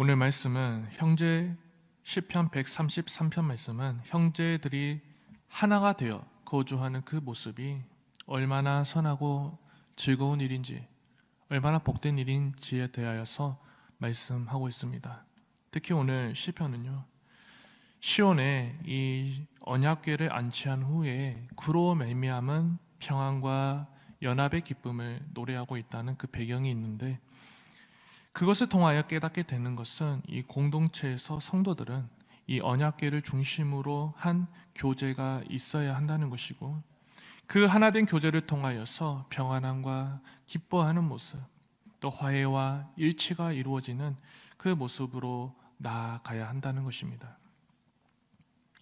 오늘 말씀은 시편 133편 말씀은 형제들이 하나가 되어 거주하는 그 모습이 얼마나 선하고 즐거운 일인지, 얼마나 복된 일인지에 대하여서 말씀하고 있습니다. 특히 오늘 시편은요, 시온에 이 언약궤를 안치한 후에 그로 말미암은 평안과 연합의 기쁨을 노래하고 있다는 그 배경이 있는데, 그것을 통하여 깨닫게 되는 것은 이 공동체에서 성도들은 이 언약궤를 중심으로 한 교제가 있어야 한다는 것이고, 그 하나된 교제를 통하여서 평안함과 기뻐하는 모습, 또 화해와 일치가 이루어지는 그 모습으로 나아가야 한다는 것입니다.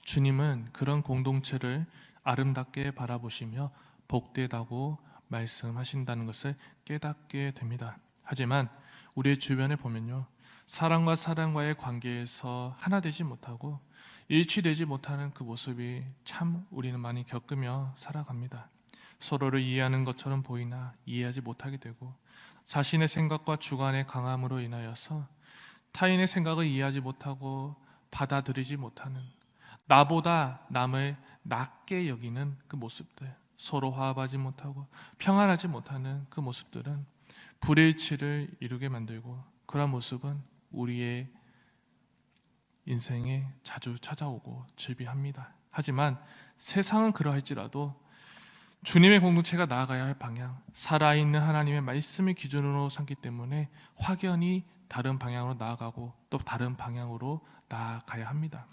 주님은 그런 공동체를 아름답게 바라보시며 복되다고 말씀하신다는 것을 깨닫게 됩니다. 하지만 우리의 주변에 보면요, 사람과 사람과의 관계에서 하나 되지 못하고 일치되지 못하는 그 모습이 참 우리는 많이 겪으며 살아갑니다. 서로를 이해하는 것처럼 보이나 이해하지 못하게 되고, 자신의 생각과 주관의 강함으로 인하여서 타인의 생각을 이해하지 못하고 받아들이지 못하는, 나보다 남을 낮게 여기는 그 모습들, 서로 화합하지 못하고 평안하지 못하는 그 모습들은 불일치를 이루게 만들고, 그런 모습은 우리의 인생에 자주 찾아오고 즐비합니다. 하지만 세상은 그러할지라도 주님의 공동체가 나아가야 할 방향, 살아있는 하나님의 말씀을 기준으로 삼기 때문에 확연히 다른 방향으로 나아가고 또 다른 방향으로 나아가야 합니다.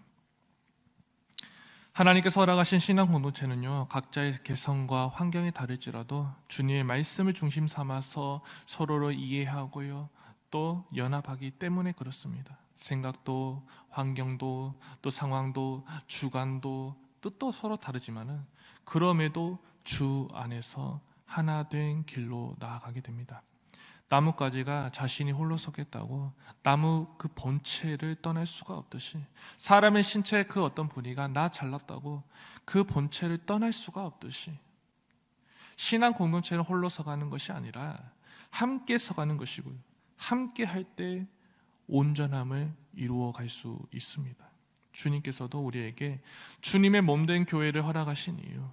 하나님께서 허락하신 신앙 공동체는요, 각자의 개성과 환경이 다를지라도 주님의 말씀을 중심 삼아서 서로를 이해하고요, 또 연합하기 때문에 그렇습니다. 생각도, 환경도, 또 상황도, 주관도, 뜻도 서로 다르지만은 그럼에도 주 안에서 하나 된 길로 나아가게 됩니다. 나뭇가지가 자신이 홀로 서겠다고 나무 그 본체를 떠날 수가 없듯이, 사람의 신체의 그 어떤 부위가 나 잘났다고 그 본체를 떠날 수가 없듯이, 신앙 공동체는 홀로 서가는 것이 아니라 함께 서가는 것이고요, 함께 할 때 온전함을 이루어 갈 수 있습니다. 주님께서도 우리에게 주님의 몸된 교회를 허락하신 이유,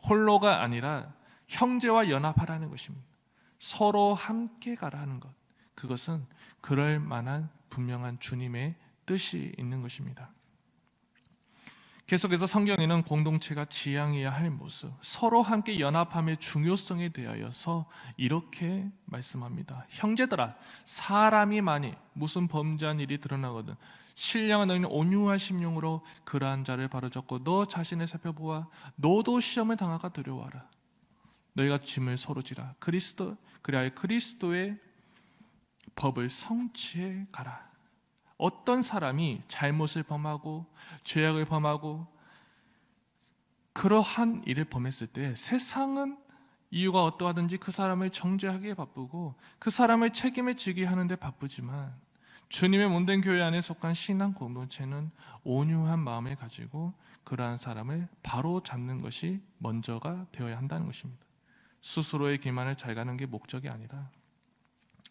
홀로가 아니라 형제와 연합하라는 것입니다. 서로 함께 가라는 것, 그것은 그럴 만한 분명한 주님의 뜻이 있는 것입니다. 계속해서 성경에는 공동체가 지향해야 할 모습, 서로 함께 연합함의 중요성에 대하여서 이렇게 말씀합니다. 형제들아, 사람이 만일 무슨 범죄한 일이 드러나거든 신령한 너희는 온유한 심령으로 그러한 자를 바로잡고 너 자신을 살펴보아 너도 시험을 당할까 두려워하라. 너희가 짐을 서로 지라. 그리하여 그리스도의 법을 성취해 가라. 어떤 사람이 잘못을 범하고 죄악을 범하고 그러한 일을 범했을 때 세상은 이유가 어떠하든지 그 사람을 정죄하기에 바쁘고 그 사람을 책임을 지게 하는데 바쁘지만, 주님의 몸된 교회 안에 속한 신앙 공동체는 온유한 마음을 가지고 그러한 사람을 바로 잡는 것이 먼저가 되어야 한다는 것입니다. 스스로의 기만을 잘 가는 게 목적이 아니라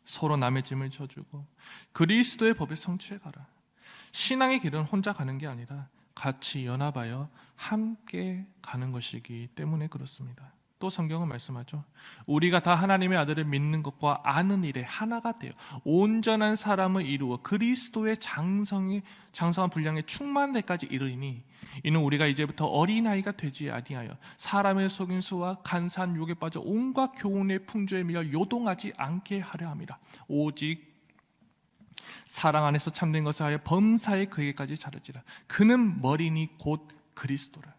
서로 남의 짐을 져주고 그리스도의 법에 성취해 가라. 신앙의 길은 혼자 가는 게 아니라 같이 연합하여 함께 가는 것이기 때문에 그렇습니다. 또 성경은 말씀하죠. 우리가 다 하나님의 아들을 믿는 것과 아는 일에 하나가 되어 온전한 사람을 이루어 그리스도의 장성한 분량에 충만한 데까지 이르리니, 이는 우리가 이제부터 어린아이가 되지 아니하여 사람의 속임수와 간사한 유혹에 빠져 온갖 교훈의 풍조에 밀려 요동하지 않게 하려 함이라. 오직 사랑 안에서 참된 것을 하여 범사에 그에게까지 자르지라. 그는 머리니 곧 그리스도라.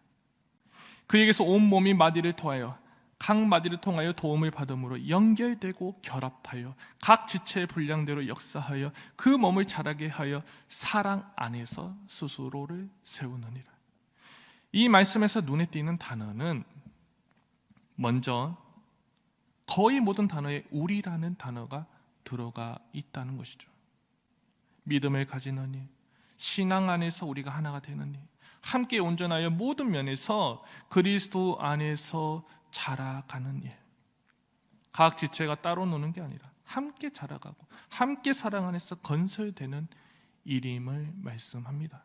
그에게서 온 몸이 마디를 통하여 각 마디를 통하여 도움을 받음으로 연결되고 결합하여 각 지체의 분량대로 역사하여 그 몸을 자라게 하여 사랑 안에서 스스로를 세우느니라. 이 말씀에서 눈에 띄는 단어는 먼저 거의 모든 단어에 우리라는 단어가 들어가 있다는 것이죠. 믿음을 가지느니, 신앙 안에서 우리가 하나가 되느니, 함께 온전하여 모든 면에서 그리스도 안에서 자라가는 일. 각 지체가 따로 노는 게 아니라 함께 자라가고 함께 사랑 안에서 건설되는 일임을 말씀합니다.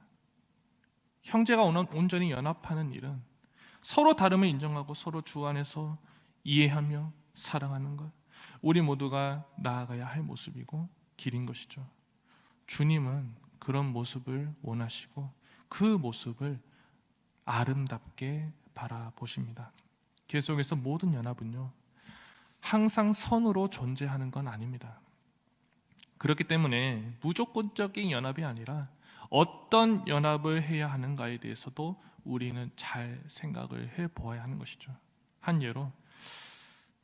형제가 온전히 연합하는 일은 서로 다름을 인정하고 서로 주 안에서 이해하며 사랑하는 것, 우리 모두가 나아가야 할 모습이고 길인 것이죠. 주님은 그런 모습을 원하시고 그 모습을 아름답게 바라보십니다. 계속해서 모든 연합은요, 항상 선으로 존재하는 건 아닙니다. 그렇기 때문에 무조건적인 연합이 아니라 어떤 연합을 해야 하는가에 대해서도 우리는 잘 생각을 해보아야 하는 것이죠. 한 예로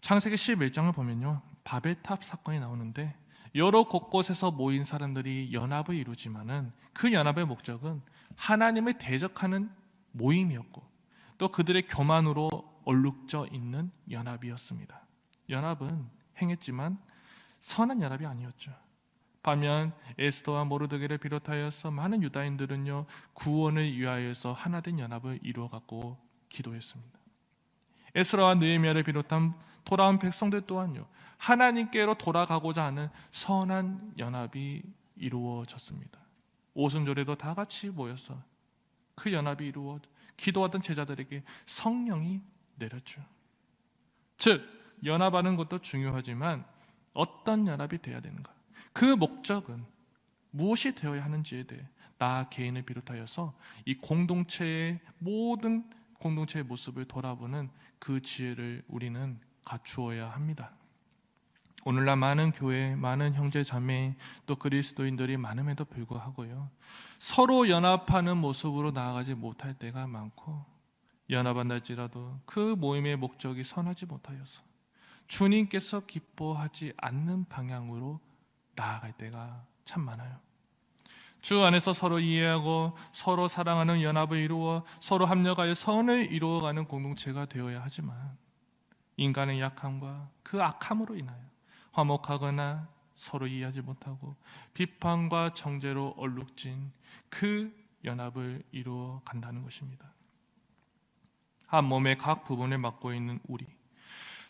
창세기 11장을 보면요, 바벨탑 사건이 나오는데 여러 곳곳에서 모인 사람들이 연합을 이루지만은 그 연합의 목적은 하나님을 대적하는 모임이었고 또 그들의 교만으로 얼룩져 있는 연합이었습니다. 연합은 행했지만 선한 연합이 아니었죠. 반면 에스더와 모르드게를 비롯하여서 많은 유다인들은요, 구원을 위하여서 하나된 연합을 이루어갖고 기도했습니다. 에스라와 느헤미야를 비롯한 돌아온 백성들 또한요, 하나님께로 돌아가고자 하는 선한 연합이 이루어졌습니다. 오순절에도 다 같이 모여서 그 연합이 이루어 기도하던 제자들에게 성령이 내렸죠. 즉 연합하는 것도 중요하지만 어떤 연합이 돼야 되는가, 그 목적은 무엇이 되어야 하는지에 대해 나 개인을 비롯하여서 이 공동체의 모든 공동체의 모습을 돌아보는 그 지혜를 우리는 갖추어야 합니다. 오늘날 많은 교회, 많은 형제 자매 또 그리스도인들이 많음에도 불구하고요, 서로 연합하는 모습으로 나아가지 못할 때가 많고, 연합한다 할지라도 그 모임의 목적이 선하지 못하여서 주님께서 기뻐하지 않는 방향으로 나아갈 때가 참 많아요. 주 안에서 서로 이해하고 서로 사랑하는 연합을 이루어 서로 합력하여 선을 이루어가는 공동체가 되어야 하지만, 인간의 약함과 그 악함으로 인하여 화목하거나 서로 이해하지 못하고 비판과 정죄로 얼룩진 그 연합을 이루어 간다는 것입니다. 한 몸의 각 부분을 맡고 있는 우리,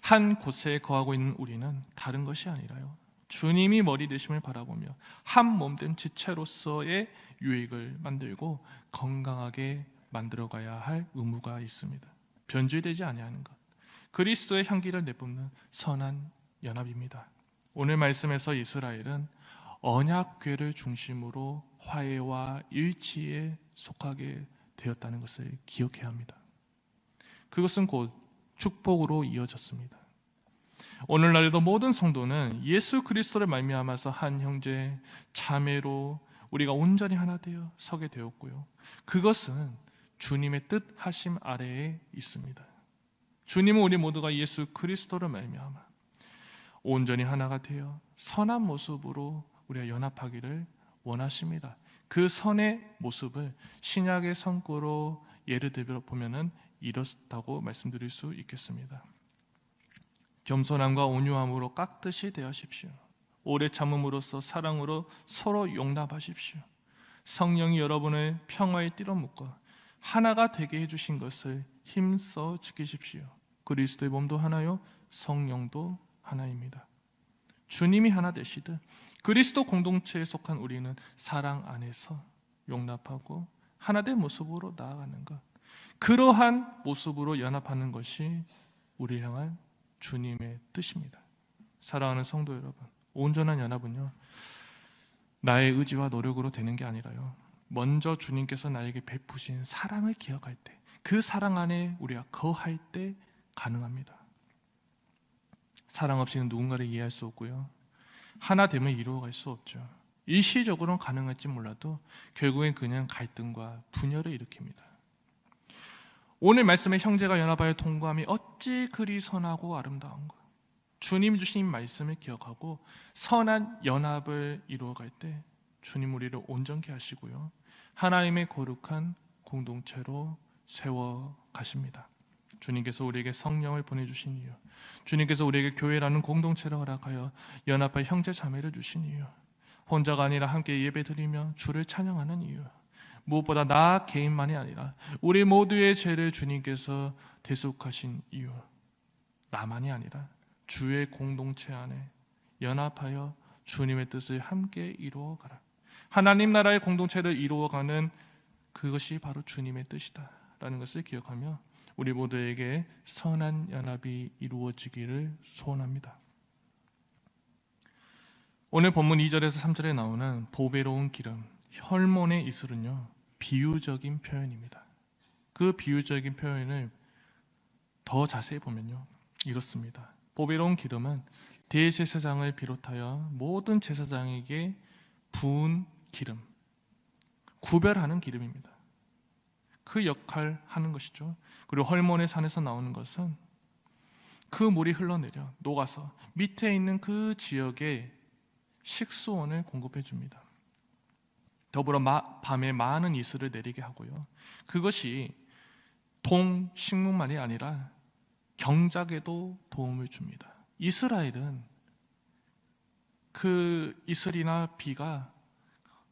한 곳에 거하고 있는 우리는 다른 것이 아니라요, 주님이 머리 되심을 바라보며 한 몸된 지체로서의 유익을 만들고 건강하게 만들어가야 할 의무가 있습니다. 변질되지 아니하는 것, 그리스도의 향기를 내뿜는 선한 연합입니다. 오늘 말씀에서 이스라엘은 언약궤를 중심으로 화해와 일치에 속하게 되었다는 것을 기억해야 합니다. 그것은 곧 축복으로 이어졌습니다. 오늘날에도 모든 성도는 예수 그리스도를 말미암아서 한 형제 자매로 우리가 온전히 하나 되어 서게 되었고요, 그것은 주님의 뜻하심 아래에 있습니다. 주님은 우리 모두가 예수 그리스도를 말미암아 온전히 하나가 되어 선한 모습으로 우리가 연합하기를 원하십니다. 그 선의 모습을 신약의 선고로 예를 들어 보면은 이렇다고 말씀드릴 수 있겠습니다. 겸손함과 온유함으로 깍듯이 대하십시오. 오래 참음으로써 사랑으로 서로 용납하십시오. 성령이 여러분을 평화에 띠로 묶어 하나가 되게 해주신 것을 힘써 지키십시오. 그리스도의 몸도 하나요, 성령도 하나입니다. 주님이 하나 되시듯 그리스도 공동체에 속한 우리는 사랑 안에서 용납하고 하나된 모습으로 나아가는 것, 그러한 모습으로 연합하는 것이 우리를 향한 주님의 뜻입니다. 사랑하는 성도 여러분, 온전한 연합은요, 나의 의지와 노력으로 되는 게 아니라요, 먼저 주님께서 나에게 베푸신 사랑을 기억할 때, 그 사랑 안에 우리가 거할 때 가능합니다. 사랑 없이는 누군가를 이해할 수 없고요, 하나됨을 이루어갈 수 없죠. 일시적으로는 가능할지 몰라도 결국엔 그냥 갈등과 분열을 일으킵니다. 오늘 말씀의 형제가 연합하여 통과함이 어찌 그리 선하고 아름다운가. 주님 주신 말씀을 기억하고 선한 연합을 이루어갈 때 주님 우리를 온전케 하시고요, 하나님의 거룩한 공동체로 세워 가십니다. 주님께서 우리에게 성령을 보내주신 이유, 주님께서 우리에게 교회라는 공동체를 허락하여 연합할 형제 자매를 주신 이유, 혼자가 아니라 함께 예배드리며 주를 찬양하는 이유, 무엇보다 나 개인만이 아니라 우리 모두의 죄를 주님께서 대속하신 이유, 나만이 아니라 주의 공동체 안에 연합하여 주님의 뜻을 함께 이루어가라, 하나님 나라의 공동체를 이루어가는 그것이 바로 주님의 뜻이다라는 것을 기억하며 우리 모두에게 선한 연합이 이루어지기를 소원합니다. 오늘 본문 2절에서 3절에 나오는 보배로운 기름, 혈몬의 이슬은요, 비유적인 표현입니다. 그 비유적인 표현을 더 자세히 보면요, 이렇습니다. 보배로운 기름은 대제사장을 비롯하여 모든 제사장에게 부은 기름, 구별하는 기름입니다. 그 역할을 하는 것이죠. 그리고 헐몬의 산에서 나오는 것은 그 물이 흘러내려 녹아서 밑에 있는 그 지역에 식수원을 공급해 줍니다. 더불어 밤에 많은 이슬을 내리게 하고요. 그것이 동식물만이 아니라 경작에도 도움을 줍니다. 이스라엘은 그 이슬이나 비가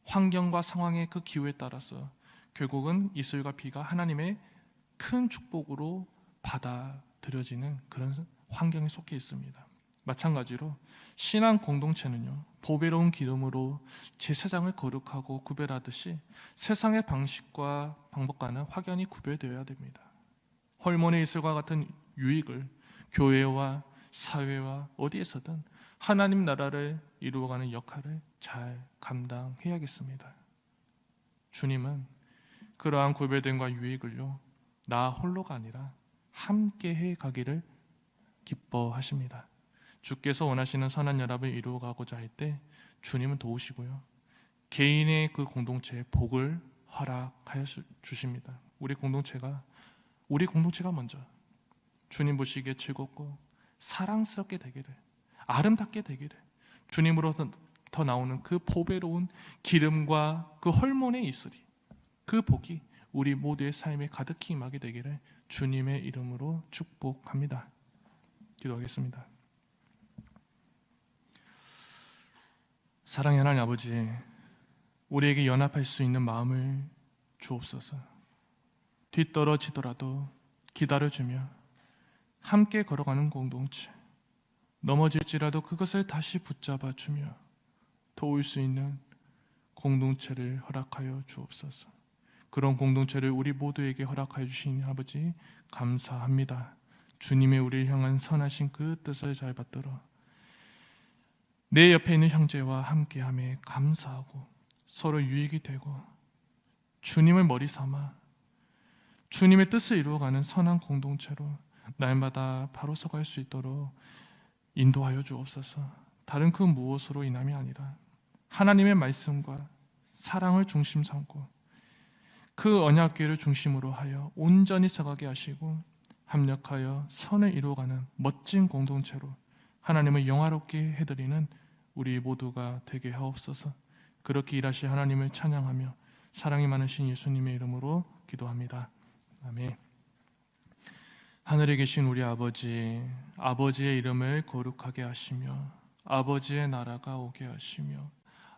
환경과 상황의 그 기후에 따라서 결국은 이슬과 비가 하나님의 큰 축복으로 받아들여지는 그런 환경에 속해 있습니다. 마찬가지로 신앙 공동체는요, 보배로운 기름으로 제사장을 거룩하고 구별하듯이 세상의 방식과 방법과는 확연히 구별되어야 됩니다. 헐몬의 이슬과 같은 유익을 교회와 사회와 어디에서든 하나님 나라를 이루어가는 역할을 잘 감당해야겠습니다. 주님은 그러한 구별됨과 유익을요, 나 홀로가 아니라 함께 해 가기를 기뻐하십니다. 주께서 원하시는 선한 연합을 이루어가고자 할 때 주님은 도우시고요, 개인의 그 공동체에 복을 허락하여 주십니다. 우리 공동체가 먼저 주님 보시기에 즐겁고 사랑스럽게 되기를, 아름답게 되기를, 주님으로부터 나오는 그 보배로운 기름과 그 헐몬의 이슬이, 그 복이 우리 모두의 삶에 가득히 임하게 되기를 주님의 이름으로 축복합니다. 기도하겠습니다. 사랑의 하나님 아버지, 우리에게 연합할 수 있는 마음을 주옵소서. 뒤떨어지더라도 기다려주며 함께 걸어가는 공동체, 넘어질지라도 그것을 다시 붙잡아주며 도울 수 있는 공동체를 허락하여 주옵소서. 그런 공동체를 우리 모두에게 허락하여 주신 아버지 감사합니다. 주님의 우리를 향한 선하신 그 뜻을 잘 받들어 내 옆에 있는 형제와 함께함에 감사하고 서로 유익이 되고 주님을 머리 삼아 주님의 뜻을 이루어가는 선한 공동체로 날마다 바로 서갈 수 있도록 인도하여 주옵소서. 다른 그 무엇으로 인함이 아니라 하나님의 말씀과 사랑을 중심 삼고 그 언약궤를 중심으로 하여 온전히 서가게 하시고 합력하여 선을 이루어가는 멋진 공동체로 하나님을 영화롭게 해드리는 우리 모두가 되게 하옵소서. 그렇게 일하실 하나님을 찬양하며 사랑이 많으신 예수님의 이름으로 기도합니다. 아멘. 하늘에 계신 우리 아버지, 아버지의 이름을 거룩하게 하시며 아버지의 나라가 오게 하시며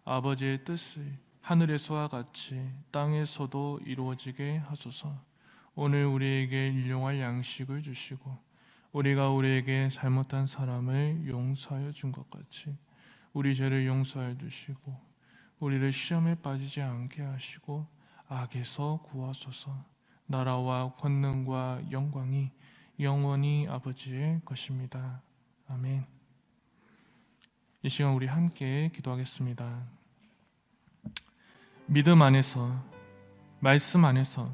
아버지의 뜻을 하늘에서와 같이 땅에서도 이루어지게 하소서. 오늘 우리에게 일용할 양식을 주시고 우리가 우리에게 잘못한 사람을 용서하여 준 것 같이 우리 죄를 용서하여 주시고 우리를 시험에 빠지지 않게 하시고 악에서 구하소서. 나라와 권능과 영광이 영원히 아버지의 것입니다. 아멘. 이 시간 우리 함께 기도하겠습니다. 믿음 안에서, 말씀 안에서,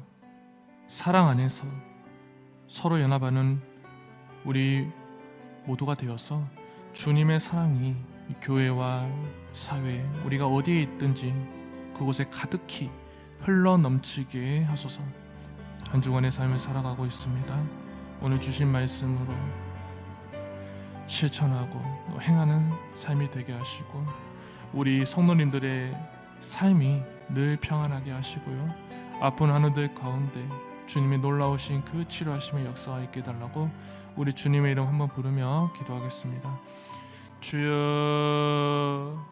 사랑 안에서 서로 연합하는 우리 모두가 되어서 주님의 사랑이 교회와 사회, 우리가 어디에 있든지 그곳에 가득히 흘러 넘치게 하소서. 한 주간의 삶을 살아가고 있습니다. 오늘 주신 말씀으로 실천하고 행하는 삶이 되게 하시고 우리 성도님들의 삶이 늘 평안하게 하시고요, 아픈 하늘들 가운데 주님의 놀라우신 그 치료하심의 역사가 있게 해달라고 우리 주님의 이름 한번 부르며 기도하겠습니다. 주여.